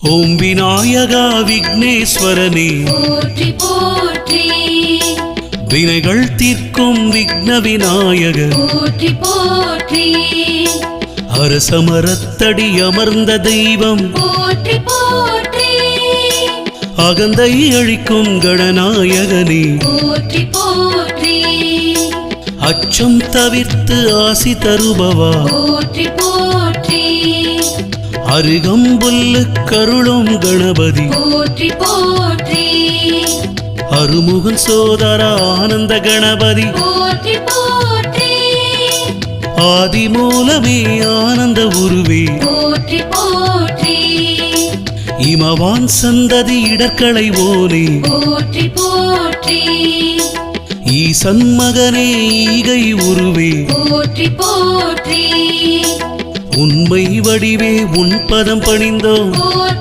ஓம் விநாயகா விக்னேஸ்வரனே போற்றி போற்றி, வினைகள் தீர்க்கும் விக்ன விநாயகர் போற்றி போற்றி, அரசமரத்தடி அமர்ந்த தெய்வம் போற்றி போற்றி, அகந்தை அழிக்கும் கணநாயகனே போற்றி போற்றி, அச்சம் தவிர்த்து ஆசி தருபவா போற்றி போற்றி, அருகம்புல்லு கருளும் கணபதி போற்றி போற்றி, அருமுகன் சோதர ஆனந்த கணபதி போற்றி போற்றி, ஆதி மூலமே ஆனந்த உருவே போற்றி போற்றி, இமவான் சந்ததி இடர்களை ஓனே போற்றி போற்றி, ஈசன் மகனே ஈகை உருவே போற்றி போற்றி, உண்மை வடிவே உன் பதம் பணிந்தோம் போற்றி